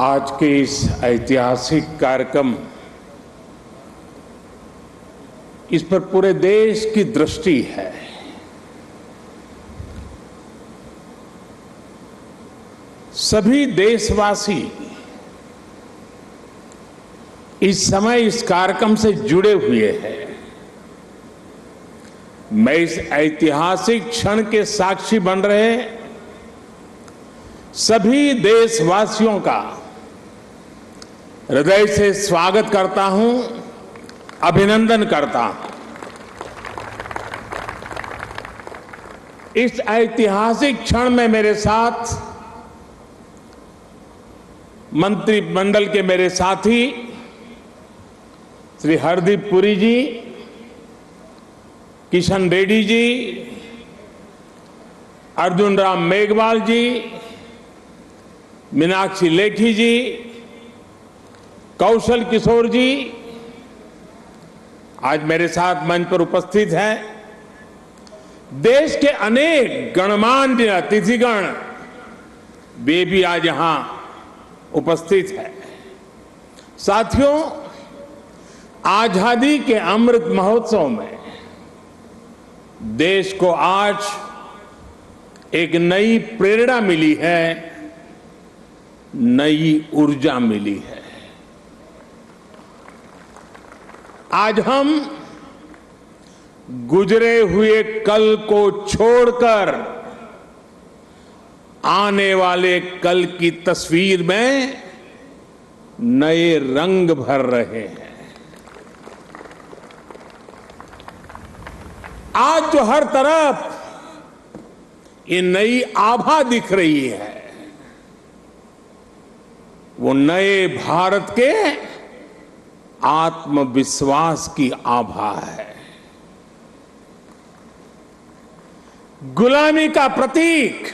आज के इस ऐतिहासिक कार्यक्रम इस पर पूरे देश की दृष्टि है। सभी देशवासी इस समय इस कार्यक्रम से जुड़े हुए हैं। मैं इस ऐतिहासिक क्षण के साक्षी बन रहे सभी देशवासियों का हृदय से स्वागत करता हूं, अभिनंदन करता हूं। इस ऐतिहासिक क्षण में मेरे साथ मंत्रिमंडल के मेरे साथी श्री हरदीप पुरी जी, किशन रेड्डी जी, अर्जुन राम मेघवाल जी, मीनाक्षी लेखी जी, कौशल किशोर जी आज मेरे साथ मंच पर उपस्थित हैं। देश के अनेक गणमान्य अतिथिगण वे भी आज यहां उपस्थित हैं। साथियों, आजादी के अमृत महोत्सव में देश को आज एक नई प्रेरणा मिली है, नई ऊर्जा मिली है। आज हम गुजरे हुए कल को छोड़कर आने वाले कल की तस्वीर में नए रंग भर रहे हैं। आज जो हर तरफ ये नई आभा दिख रही है, वो नए भारत के आत्मविश्वास की आभा है। गुलामी का प्रतीक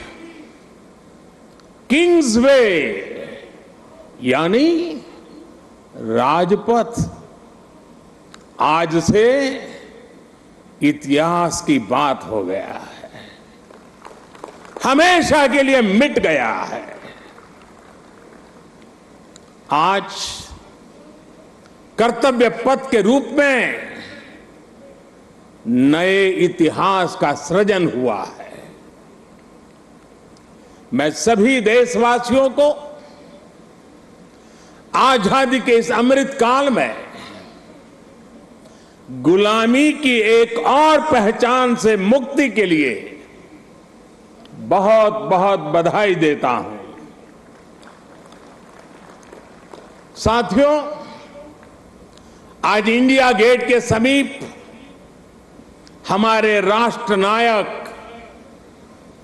किंग्स वे यानी राजपथ आज से इतिहास की बात हो गया है, हमेशा के लिए मिट गया है। आज कर्तव्य पथ के रूप में नए इतिहास का सृजन हुआ है। मैं सभी देशवासियों को आजादी के इस अमृत काल में गुलामी की एक और पहचान से मुक्ति के लिए बहुत बहुत बधाई देता हूं। साथियों, आज इंडिया गेट के समीप हमारे राष्ट्र नायक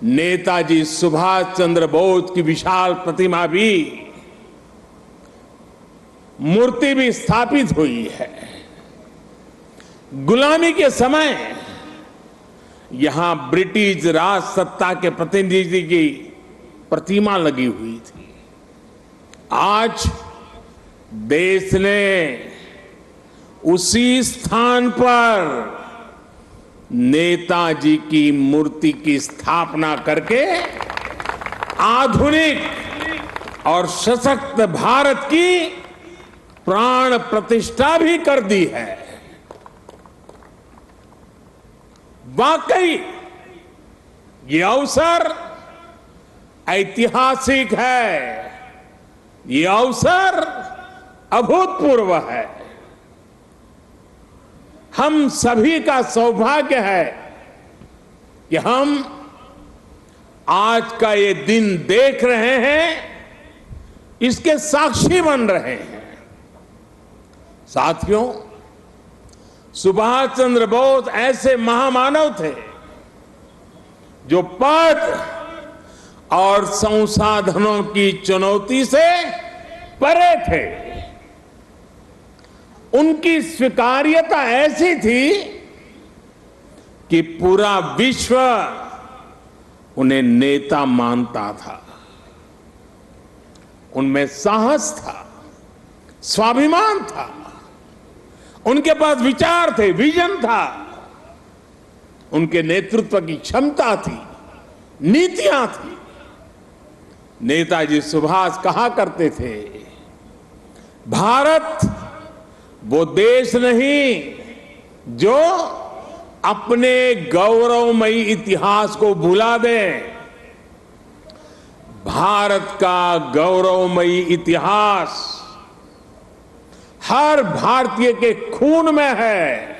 नेताजी सुभाष चंद्र बोस की विशाल प्रतिमा भी, मूर्ति भी स्थापित हुई है। गुलामी के समय यहां ब्रिटिश राज सत्ता के प्रतिनिधि की प्रतिमा लगी हुई थी। आज देश ने उसी स्थान पर नेताजी की मूर्ति की स्थापना करके आधुनिक और सशक्त भारत की प्राण प्रतिष्ठा भी कर दी है। वाकई ये अवसर ऐतिहासिक है, ये अवसर अभूतपूर्व है। हम सभी का सौभाग्य है कि हम आज का ये दिन देख रहे हैं, इसके साक्षी बन रहे हैं। साथियों, सुभाष चंद्र बोस ऐसे महामानव थे जो पद और संसाधनों की चुनौती से परे थे। उनकी स्वीकार्यता ऐसी थी कि पूरा विश्व उन्हें नेता मानता था। उनमें साहस था, स्वाभिमान था, उनके पास विचार थे, विजन था, उनके नेतृत्व की क्षमता थी, नीतियां थी। नेताजी सुभाष कहा करते थे, भारत वो देश नहीं जो अपने गौरवमयी इतिहास को भुला दे। भारत का गौरवमयी इतिहास हर भारतीय के खून में है,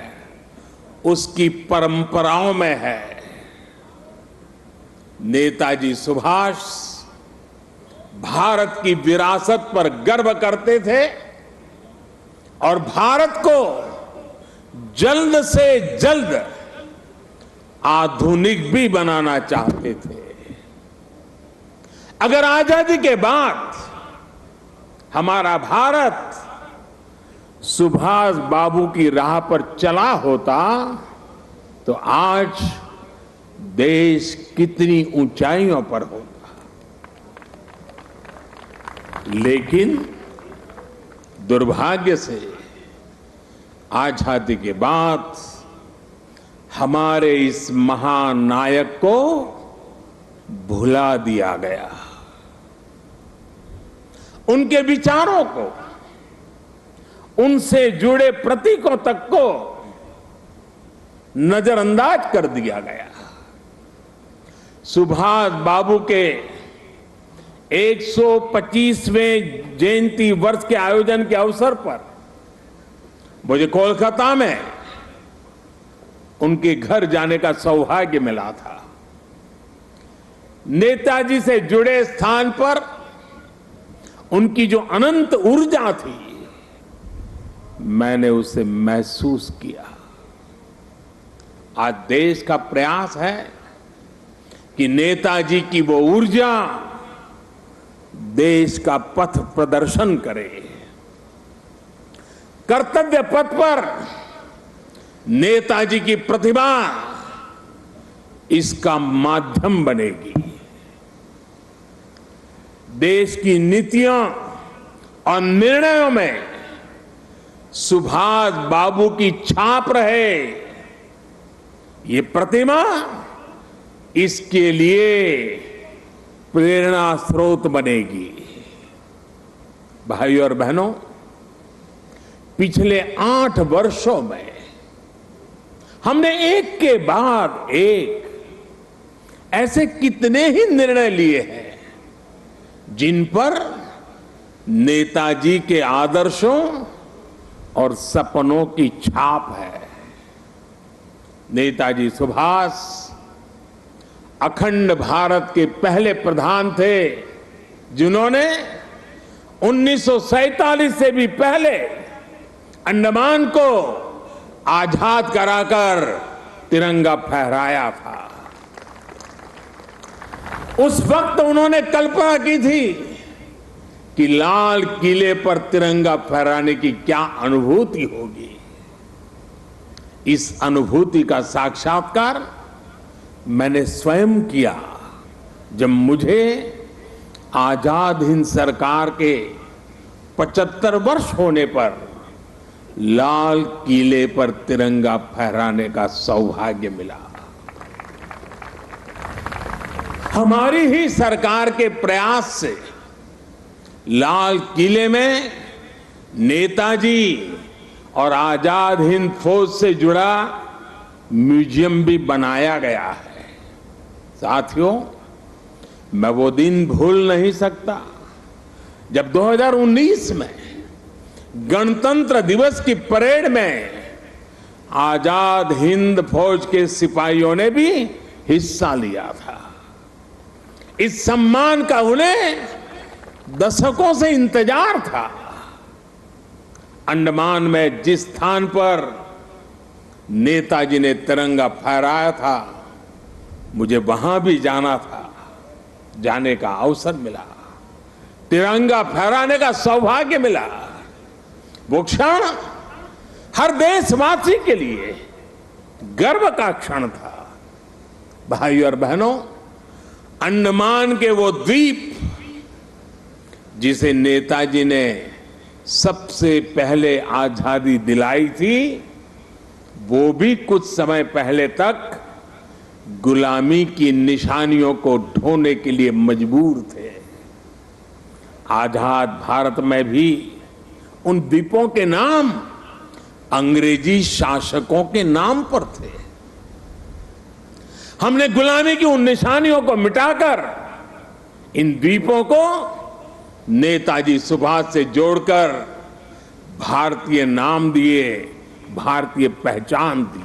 उसकी परंपराओं में है। नेताजी सुभाष भारत की विरासत पर गर्व करते थे और भारत को जल्द से जल्द आधुनिक भी बनाना चाहते थे। अगर आजादी के बाद हमारा भारत सुभाष बाबू की राह पर चला होता तो आज देश कितनी ऊंचाइयों पर होता। लेकिन दुर्भाग्य से आजादी के बाद हमारे इस महानायक को भुला दिया गया, उनके विचारों को, उनसे जुड़े प्रतीकों तक को नजरअंदाज कर दिया गया। सुभाष बाबू के 125वें जयंती वर्ष के आयोजन के अवसर पर मुझे कोलकाता में उनके घर जाने का सौभाग्य मिला था। नेताजी से जुड़े स्थान पर उनकी जो अनंत ऊर्जा थी, मैंने उसे महसूस किया। आज देश का प्रयास है कि नेताजी की वो ऊर्जा देश का पथ प्रदर्शन करे। कर्तव्य पथ पर नेताजी की प्रतिभा इसका माध्यम बनेगी। देश की नीतियों और निर्णयों में सुभाष बाबू की छाप रहे, ये प्रतिमा इसके लिए प्रेरणा स्रोत बनेगी। भाइयों और बहनों, पिछले 8 वर्षों में हमने एक के बाद एक ऐसे कितने ही निर्णय लिए हैं जिन पर नेताजी के आदर्शों और सपनों की छाप है। नेताजी सुभाष अखंड भारत के पहले प्रधान थे जिन्होंने 1947 से भी पहले अंडमान को आजाद कराकर तिरंगा फहराया था। उस वक्त उन्होंने कल्पना की थी कि लाल किले पर तिरंगा फहराने की क्या अनुभूति होगी। इस अनुभूति का साक्षात्कार मैंने स्वयं किया जब मुझे आजाद हिंद सरकार के 75 वर्ष होने पर लाल किले पर तिरंगा फहराने का सौभाग्य मिला। हमारी ही सरकार के प्रयास से लाल किले में नेताजी और आजाद हिंद फौज से जुड़ा म्यूजियम भी बनाया गया है। साथियों, मैं वो दिन भूल नहीं सकता जब 2019 में गणतंत्र दिवस की परेड में आजाद हिंद फौज के सिपाहियों ने भी हिस्सा लिया था। इस सम्मान का उन्हें दशकों से इंतजार था। अंडमान में जिस स्थान पर नेताजी ने तिरंगा फहराया था, मुझे वहां भी जाना था, जाने का अवसर मिला, तिरंगा फहराने का सौभाग्य मिला। वो क्षण हर देशवासी के लिए गर्व का क्षण था। भाइयों और बहनों, अंडमान के वो द्वीप जिसे नेताजी ने सबसे पहले आजादी दिलाई थी, वो भी कुछ समय पहले तक गुलामी की निशानियों को ढोने के लिए मजबूर थे। आजाद भारत में भी उन द्वीपों के नाम अंग्रेजी शासकों के नाम पर थे। हमने गुलामी की उन निशानियों को मिटाकर इन द्वीपों को नेताजी सुभाष से जोड़कर भारतीय नाम दिए, भारतीय पहचान दी।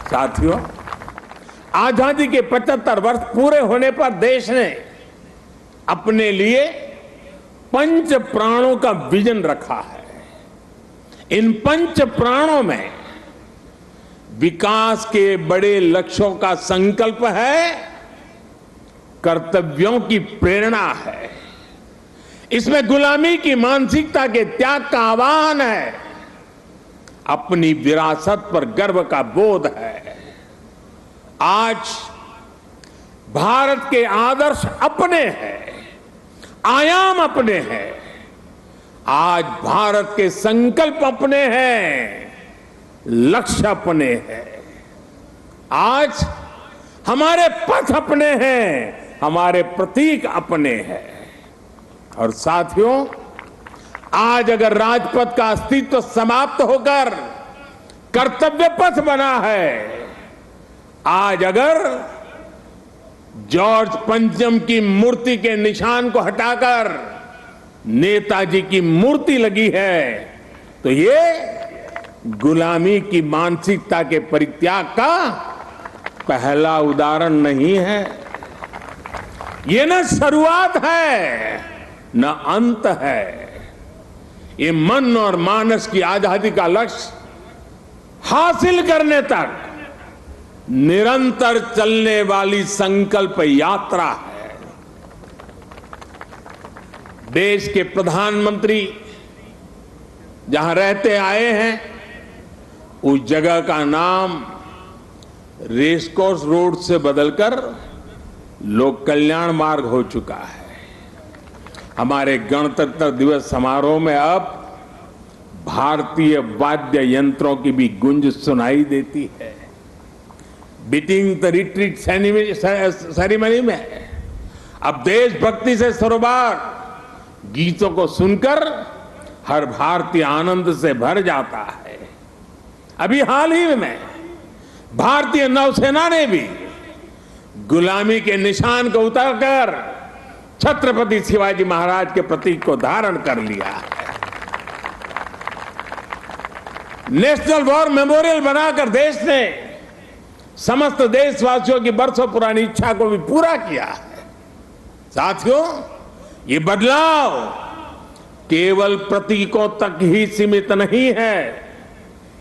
साथियों, आजादी के 75 वर्ष पूरे होने पर देश ने अपने लिए पंच प्राणों का विजन रखा है। इन पंच प्राणों में विकास के बड़े लक्ष्यों का संकल्प है, कर्तव्यों की प्रेरणा है, इसमें गुलामी की मानसिकता के त्याग का आह्वान है, अपनी विरासत पर गर्व का बोध है। आज भारत के आदर्श अपने हैं, आयाम अपने हैं, आज भारत के संकल्प अपने हैं, लक्ष्य अपने हैं, आज हमारे पथ अपने हैं, हमारे प्रतीक अपने हैं। और साथियों, आज अगर राजपथ का अस्तित्व समाप्त होकर कर्तव्य पथ बना है, आज अगर जॉर्ज पंचम की मूर्ति के निशान को हटाकर नेताजी की मूर्ति लगी है, तो ये गुलामी की मानसिकता के परित्याग का पहला उदाहरण नहीं है। ये न शुरुआत है न अंत है। ये मन और मानस की आजादी का लक्ष्य हासिल करने तक निरंतर चलने वाली संकल्प यात्रा है। देश के प्रधानमंत्री जहां रहते आए हैं, उस जगह का नाम रेसकोर्स रोड से बदलकर लोक कल्याण मार्ग हो चुका है। हमारे गणतंत्र दिवस समारोह में अब भारतीय वाद्य यंत्रों की भी गूंज सुनाई देती है। बीटिंग द रिट्रीट सेरेमनी में अब देशभक्ति से सरोबार गीतों को सुनकर हर भारतीय आनंद से भर जाता है। अभी हाल ही में भारतीय नौसेना ने भी गुलामी के निशान को उतारकर छत्रपति शिवाजी महाराज के प्रतीक को धारण कर लिया है। नेशनल वॉर मेमोरियल बनाकर देश ने समस्त देशवासियों की बरसों पुरानी इच्छा को भी पूरा किया है। साथियों, ये बदलाव केवल प्रतीकों तक ही सीमित नहीं है,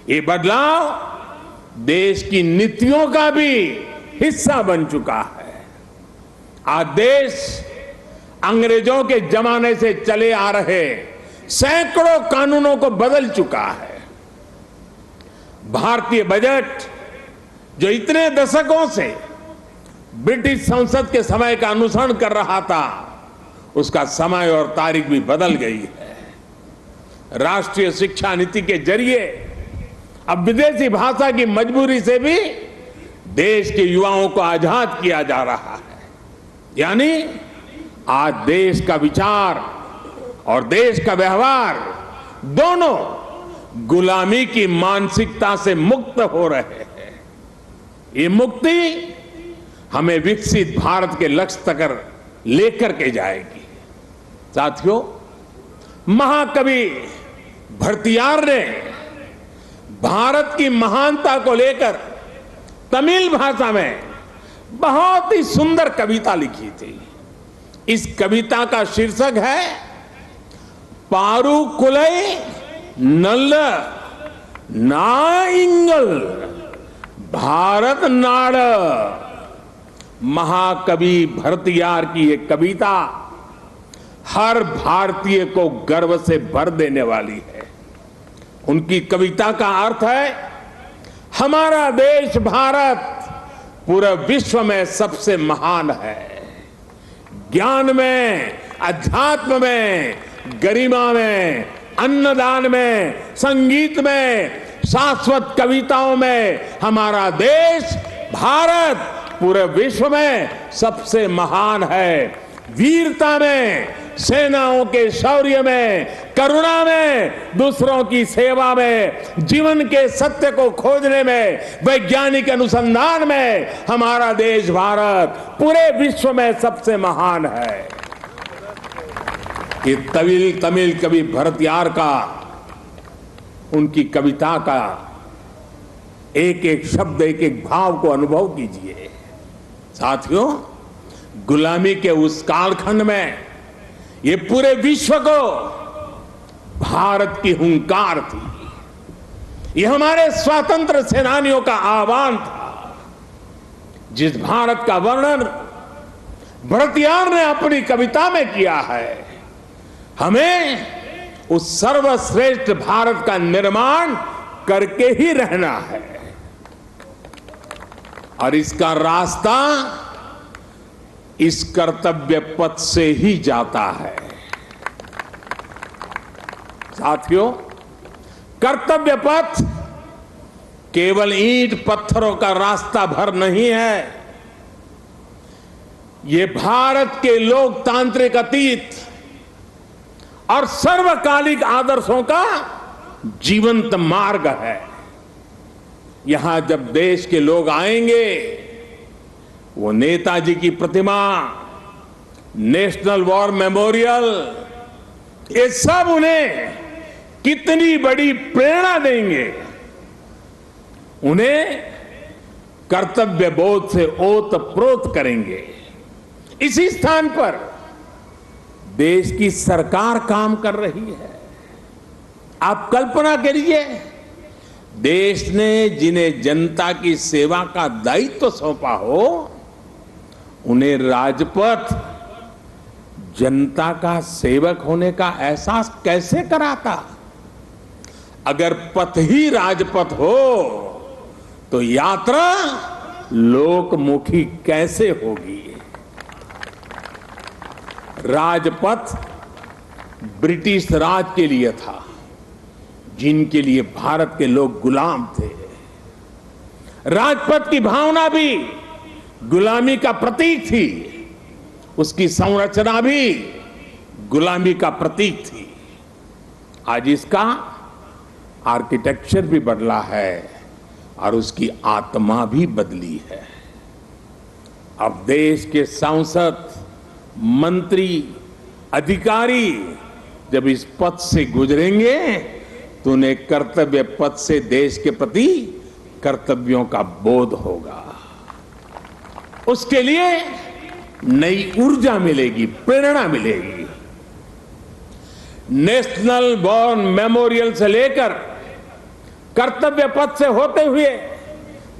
ये बदलाव देश की नीतियों का भी हिस्सा बन चुका है। आज देश अंग्रेजों के जमाने से चले आ रहे सैकड़ों कानूनों को बदल चुका है। भारतीय बजट जो इतने दशकों से ब्रिटिश संसद के समय का अनुसरण कर रहा था, उसका समय और तारीख भी बदल गई है। राष्ट्रीय शिक्षा नीति के जरिए अब विदेशी भाषा की मजबूरी से भी देश के युवाओं को आजाद किया जा रहा है। यानी आज देश का विचार और देश का व्यवहार दोनों गुलामी की मानसिकता से मुक्त हो रहे हैं। ये मुक्ति हमें विकसित भारत के लक्ष्य तक लेकर के जाएगी। साथियों, महाकवि भरतियार ने भारत की महानता को लेकर तमिल भाषा में बहुत ही सुंदर कविता लिखी थी। इस कविता का शीर्षक है पारुकुलई नल्ल नाइंगल भारत नाड़। महाकवि भरतियार की ये कविता हर भारतीय को गर्व से भर देने वाली है। उनकी कविता का अर्थ है, हमारा देश भारत पूरे विश्व में सबसे महान है। ज्ञान में, अध्यात्म में, गरिमा में, अन्नदान में, संगीत में, शाश्वत कविताओं में हमारा देश भारत पूरे विश्व में सबसे महान है। वीरता में, सेनाओं के शौर्य में, करुणा में, दूसरों की सेवा में, जीवन के सत्य को खोजने में, वैज्ञानिक अनुसंधान में हमारा देश भारत पूरे विश्व में सबसे महान है। ये तमिल कवि भरतियार का, उनकी कविता का एक एक शब्द, एक एक भाव को अनुभव कीजिए। साथियों, गुलामी के उस कालखंड में ये पूरे विश्व को भारत की हुंकार थी। ये हमारे स्वतंत्र सेनानियों का आह्वान था। जिस भारत का वर्णन भरतियार ने अपनी कविता में किया है, हमें उस सर्वश्रेष्ठ भारत का निर्माण करके ही रहना है। और इसका रास्ता इस कर्तव्य पथ से ही जाता है। साथियों, कर्तव्य पथ केवल ईंट पत्थरों का रास्ता भर नहीं है। ये भारत के लोकतांत्रिक अतीत और सर्वकालिक आदर्शों का जीवंत मार्ग है। यहां जब देश के लोग आएंगे, वो नेताजी की प्रतिमा, नेशनल वॉर मेमोरियल, ये सब उन्हें कितनी बड़ी प्रेरणा देंगे। उन्हें कर्तव्य बोध से ओतप्रोत करेंगे। इसी स्थान पर देश की सरकार काम कर रही है। आप कल्पना करिए, देश ने जिन्हें जनता की सेवा का दायित्व सौंपा हो, उन्हें राजपथ जनता का सेवक होने का एहसास कैसे कराता। अगर पथ ही राजपथ हो तो यात्रा लोकमुखी कैसे होगी। राजपथ ब्रिटिश राज के लिए था, जिनके लिए भारत के लोग गुलाम थे। राजपथ की भावना भी गुलामी का प्रतीक थी, उसकी संरचना भी गुलामी का प्रतीक थी। आज इसका आर्किटेक्चर भी बदला है और उसकी आत्मा भी बदली है। अब देश के सांसद, मंत्री, अधिकारी जब इस पथ से गुजरेंगे तो उन्हें कर्तव्य पथ से देश के प्रति कर्तव्यों का बोध होगा। उसके लिए नई ऊर्जा मिलेगी, प्रेरणा मिलेगी। नेशनल वॉर मेमोरियल से लेकर कर्तव्य पथ से होते हुए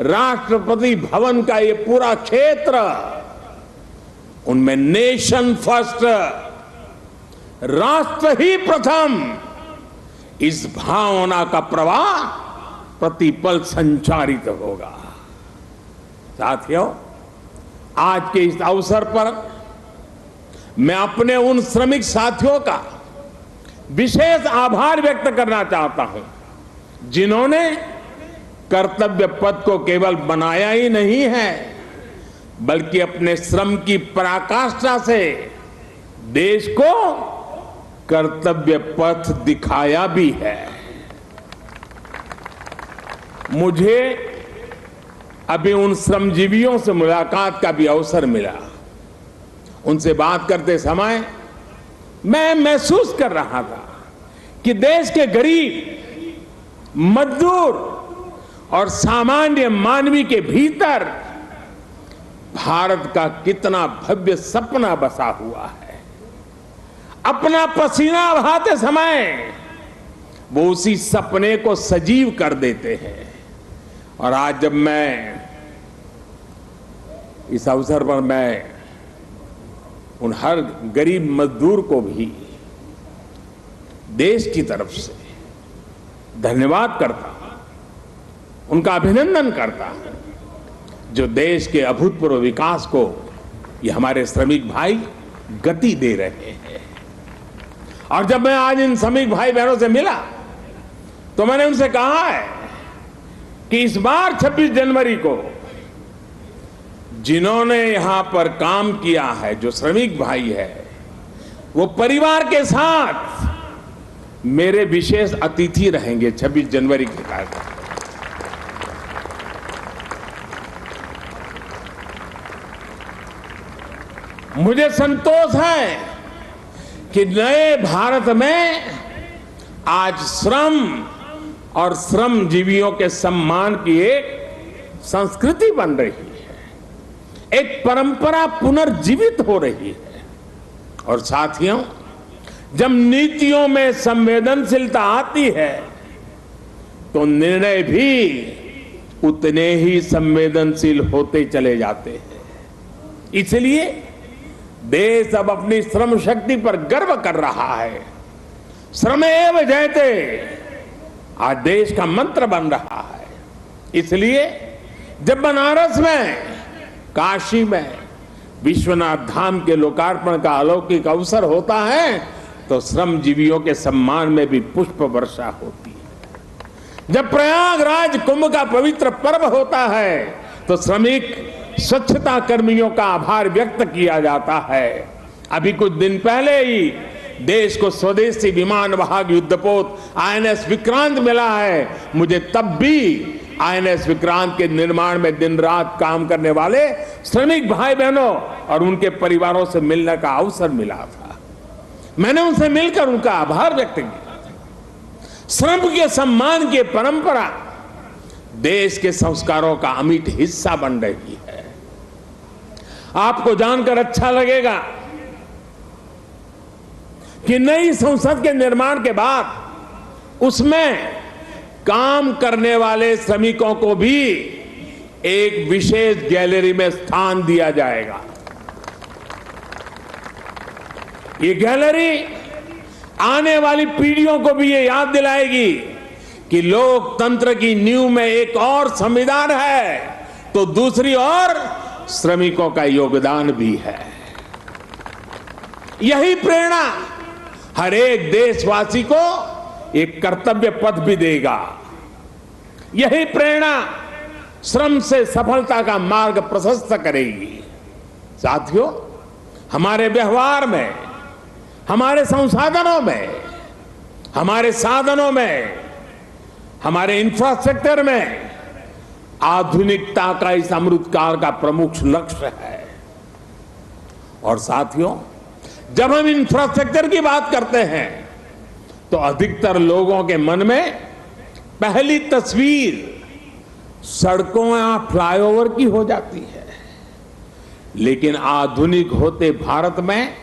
राष्ट्रपति भवन का ये पूरा क्षेत्र, उनमें नेशन फर्स्ट, राष्ट्र ही प्रथम, इस भावना का प्रवाह प्रतिपल संचारित होगा। साथियों, आज के इस अवसर पर मैं अपने उन श्रमिक साथियों का विशेष आभार व्यक्त करना चाहता हूं, जिन्होंने कर्तव्य पथ को केवल बनाया ही नहीं है, बल्कि अपने श्रम की पराकाष्ठा से देश को कर्तव्य पथ दिखाया भी है। मुझे अभी उन श्रमजीवियों से मुलाकात का भी अवसर मिला। उनसे बात करते समय मैं महसूस कर रहा था कि देश के गरीब, मजदूर और सामान्य मानवी के भीतर भारत का कितना भव्य सपना बसा हुआ है। अपना पसीना बहाते समय वो उसी सपने को सजीव कर देते हैं। और आज जब मैं इस अवसर पर मैं उन हर गरीब मजदूर को भी देश की तरफ से धन्यवाद करता हूं, उनका अभिनंदन करता हूं, जो देश के अभूतपूर्व विकास को ये हमारे श्रमिक भाई गति दे रहे हैं। और जब मैं आज इन श्रमिक भाई बहनों से मिला तो मैंने उनसे कहा है कि इस बार 26 जनवरी को जिन्होंने यहां पर काम किया है, जो श्रमिक भाई है, वो परिवार के साथ मेरे विशेष अतिथि रहेंगे 26 जनवरी के कार्यक्रम। मुझे संतोष है कि नए भारत में आज श्रम और श्रमजीवियों के सम्मान की एक संस्कृति बन रही है, एक परंपरा पुनर्जीवित हो रही है। और साथियों, जब नीतियों में संवेदनशीलता आती है तो निर्णय भी उतने ही संवेदनशील होते चले जाते हैं। इसलिए देश अब अपनी श्रम शक्ति पर गर्व कर रहा है। श्रमेव जयते आज देश का मंत्र बन रहा है। इसलिए जब बनारस में, काशी में विश्वनाथ धाम के लोकार्पण का अलौकिक अवसर होता है तो श्रमजीवियों के सम्मान में भी पुष्प वर्षा होती है। जब प्रयागराज कुंभ का पवित्र पर्व होता है तो श्रमिक स्वच्छता कर्मियों का आभार व्यक्त किया जाता है। अभी कुछ दिन पहले ही देश को स्वदेशी विमान वाहक युद्धपोत आईएनएस विक्रांत मिला है। मुझे तब भी आईएनएस विक्रांत के निर्माण में दिन रात काम करने वाले श्रमिक भाई बहनों और उनके परिवारों से मिलने का अवसर मिला था। मैंने उनसे मिलकर उनका आभार व्यक्त किया। श्रम के सम्मान की परंपरा देश के संस्कारों का अमिट हिस्सा बन रही है। आपको जानकर अच्छा लगेगा कि नई संसद के निर्माण के बाद उसमें काम करने वाले श्रमिकों को भी एक विशेष गैलरी में स्थान दिया जाएगा। ये गैलरी आने वाली पीढ़ियों को भी ये याद दिलाएगी कि लोकतंत्र की नींव में एक और संविधान है तो दूसरी ओर श्रमिकों का योगदान भी है। यही प्रेरणा हर एक देशवासी को एक कर्तव्य पथ भी देगा। यही प्रेरणा श्रम से सफलता का मार्ग प्रशस्त करेगी। साथियों, हमारे व्यवहार में, हमारे संसाधनों में, हमारे साधनों में, हमारे इंफ्रास्ट्रक्चर में आधुनिकता का इस अमृतकाल का प्रमुख लक्ष्य है। और साथियों, जब हम इंफ्रास्ट्रक्चर की बात करते हैं तो अधिकतर लोगों के मन में पहली तस्वीर सड़कों या फ्लाईओवर की हो जाती है। लेकिन आधुनिक होते भारत में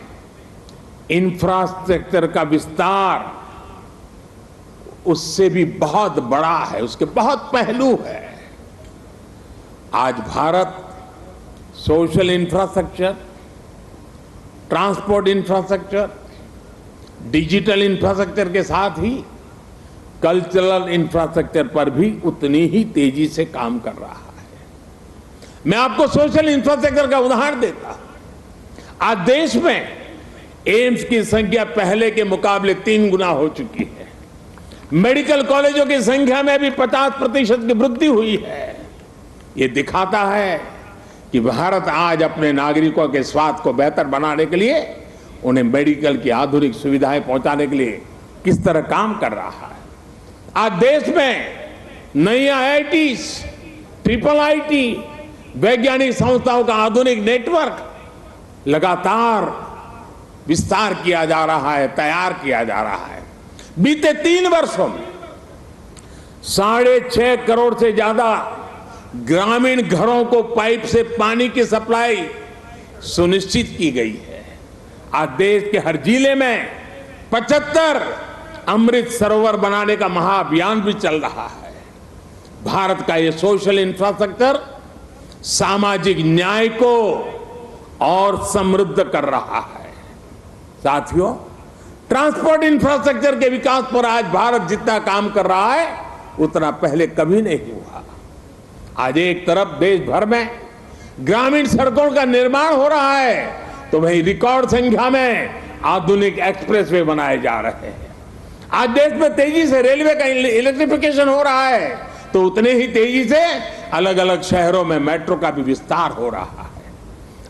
इंफ्रास्ट्रक्चर का विस्तार उससे भी बहुत बड़ा है, उसके बहुत पहलू है। आज Bharat social infrastructure, transport infrastructure, digital infrastructure के साथ ही कल्चरल इंफ्रास्ट्रक्चर पर भी उतनी ही तेजी से काम कर रहा है। मैं आपको सोशल इंफ्रास्ट्रक्चर का उदाहरण देता हूं। आज देश में एम्स की संख्या पहले के मुकाबले 3 गुना हो चुकी है। मेडिकल कॉलेजों की संख्या में भी 50% की वृद्धि हुई है। ये दिखाता है कि भारत आज अपने नागरिकों के स्वास्थ्य को बेहतर बनाने के लिए, उन्हें मेडिकल की आधुनिक सुविधाएं पहुंचाने के लिए किस तरह काम कर रहा है। आज देश में नई आईआईटीज, ट्रिपल आईटी, वैज्ञानिक संस्थाओं का आधुनिक नेटवर्क लगातार विस्तार किया जा रहा है, तैयार किया जा रहा है। बीते 3 वर्षों में 6.5 करोड़ से ज्यादा ग्रामीण घरों को पाइप से पानी की सप्लाई सुनिश्चित की गई है। आज देश के हर जिले में 75 अमृत सरोवर बनाने का महाअभियान भी चल रहा है। भारत का ये सोशल इंफ्रास्ट्रक्चर सामाजिक न्याय को और समृद्ध कर रहा है। साथियों, ट्रांसपोर्ट इंफ्रास्ट्रक्चर के विकास पर आज भारत जितना काम कर रहा है उतना पहले कभी नहीं हुआ। आज एक तरफ देश भर में ग्रामीण सड़कों का निर्माण हो रहा है तो वहीं रिकॉर्ड संख्या में आधुनिक एक्सप्रेसवे बनाए जा रहे हैं। आज देश में तेजी से रेलवे का इलेक्ट्रिफिकेशन हो रहा है तो उतने ही तेजी से अलग अलग शहरों में मेट्रो का भी विस्तार हो रहा है।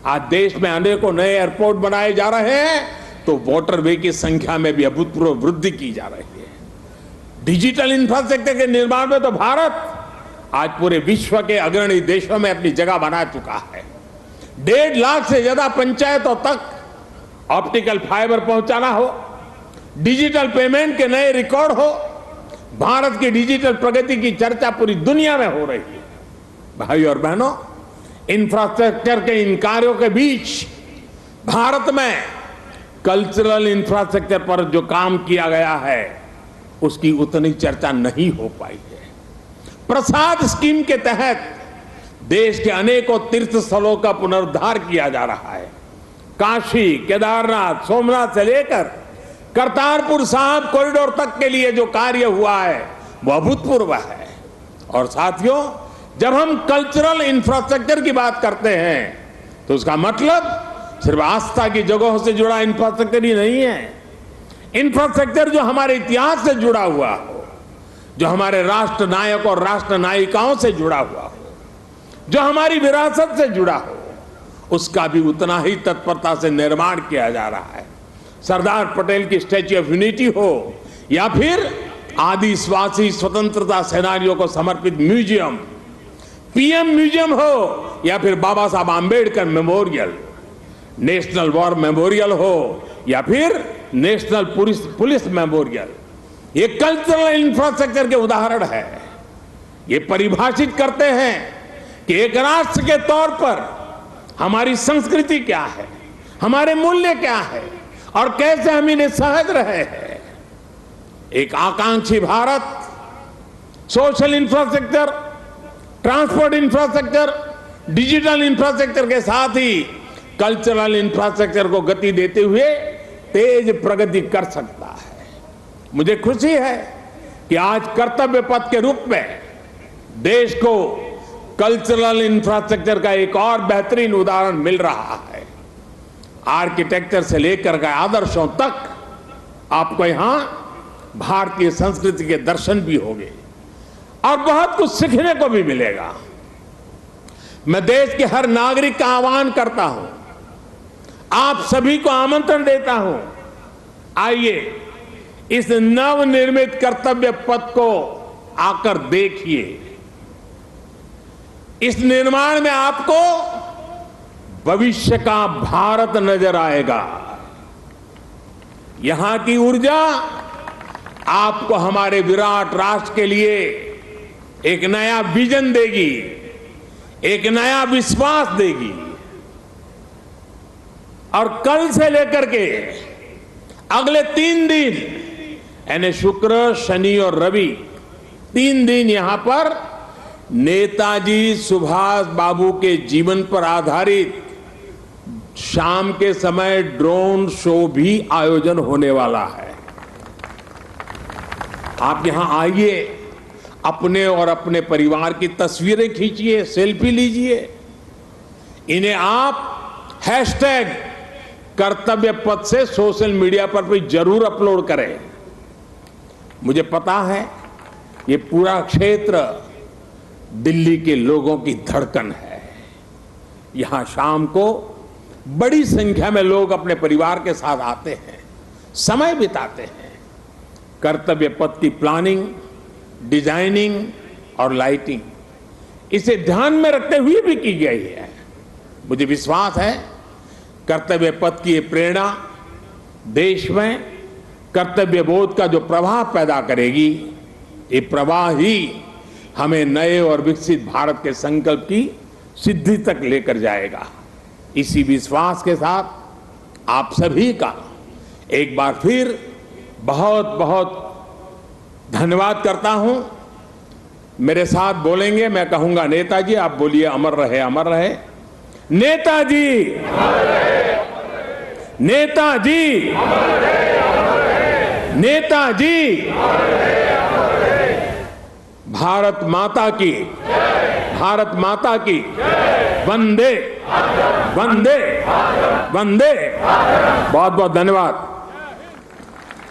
आज देश में अनेकों नए एयरपोर्ट बनाए जा रहे हैं तो वाटरवे की संख्या में भी अभूतपूर्व वृद्धि की जा रही है। डिजिटल इंफ्रास्ट्रक्चर के निर्माण में तो भारत आज पूरे विश्व के अग्रणी देशों में अपनी जगह बना चुका है। 1.5 लाख से ज्यादा पंचायतों तक ऑप्टिकल फाइबर पहुंचाना हो, डिजिटल पेमेंट के नए रिकॉर्ड हो, भारत की डिजिटल प्रगति की चर्चा पूरी दुनिया में हो रही है। भाई और बहनों, इंफ्रास्ट्रक्चर के इन कार्यों के बीच भारत में कल्चरल इंफ्रास्ट्रक्चर पर जो काम किया गया है उसकी उतनी चर्चा नहीं हो पाई है। प्रसाद स्कीम के तहत देश के अनेकों तीर्थ स्थलों का पुनरुद्धार किया जा रहा है। काशी, केदारनाथ, सोमनाथ से लेकर करतारपुर साहिब कॉरिडोर तक के लिए जो कार्य हुआ है वो अभूतपूर्व है। और साथियों, जब हम कल्चरल इंफ्रास्ट्रक्चर की बात करते हैं तो उसका मतलब सिर्फ आस्था की जगहों से जुड़ा इंफ्रास्ट्रक्चर ही नहीं है। इंफ्रास्ट्रक्चर जो हमारे इतिहास से जुड़ा हुआ हो, जो हमारे राष्ट्र नायक और राष्ट्र नायिकाओं से जुड़ा हुआ हो, जो हमारी विरासत से जुड़ा हो, उसका भी उतना ही तत्परता से निर्माण किया जा रहा है। सरदार पटेल की स्टैच्यू ऑफ यूनिटी हो या फिर आदिवासी स्वतंत्रता सेनानियों को समर्पित म्यूजियम, पीएम म्यूजियम हो या फिर बाबा Saheb Ambedkar memorial, national war memorial हो या फिर नेशनल पुलिस मेमोरियल, ये कल्चरल इंफ्रास्ट्रक्चर के उदाहरण है। ये परिभाषित करते हैं कि एक राष्ट्र के तौर पर हमारी संस्कृति क्या है, हमारे मूल्य क्या है और कैसे हम इन्हें सहज रहे हैं। एक आकांक्षी Bharat social infrastructure, transport infrastructure, digital infrastructure के साथ ही कल्चरल इंफ्रास्ट्रक्चर को गति देते हुए तेज प्रगति कर सकता है। मुझे खुशी है कि आज कर्तव्य पथ के रूप में देश को कल्चरल इंफ्रास्ट्रक्चर का एक और बेहतरीन उदाहरण मिल रहा है। आर्किटेक्चर से लेकर के आदर्शों तक आपको यहां भारतीय संस्कृति के दर्शन भी होंगे और बहुत कुछ सीखने को भी मिलेगा। मैं देश के हर नागरिक का आह्वान करता हूं, आप सभी को आमंत्रण देता हूं, आइए इस नवनिर्मित कर्तव्य पथ को आकर देखिए। इस निर्माण में आपको भविष्य का भारत नजर आएगा। यहां की ऊर्जा आपको हमारे विराट राष्ट्र के लिए एक नया विजन देगी, एक नया विश्वास देगी। और कल से लेकर के अगले 3 दिन यानी शुक्र, शनि और रवि 3 दिन यहां पर नेताजी सुभाष बाबू के जीवन पर आधारित शाम के समय ड्रोन शो भी आयोजन होने वाला है। आप यहां आइए, अपने और अपने परिवार की तस्वीरें खींचिए, सेल्फी लीजिए। इन्हें आप हैशटैग कर्तव्य पथ से सोशल मीडिया पर भी जरूर अपलोड करें। मुझे पता है ये पूरा क्षेत्र दिल्ली के लोगों की धड़कन है। यहां शाम को बड़ी संख्या में लोग अपने परिवार के साथ आते हैं, समय बिताते हैं। कर्तव्य पथ की प्लानिंग, डिजाइनिंग और लाइटिंग इसे ध्यान में रखते हुए भी की गई है। मुझे विश्वास है कर्तव्य पथ की ये प्रेरणा देश में कर्तव्य बोध का जो प्रवाह पैदा करेगी, ये प्रवाह ही हमें नए और विकसित भारत के संकल्प की सिद्धि तक लेकर जाएगा। इसी विश्वास के साथ आप सभी का एक बार फिर बहुत बहुत धन्यवाद करता हूं। मेरे साथ बोलेंगे, मैं कहूंगा नेताजी, आप बोलिए अमर रहे, अमर रहे। नेताजी, नेताजी, नेताजी। भारत माता की, भारत माता की। वंदे वंदे वंदे। बहुत बहुत धन्यवाद।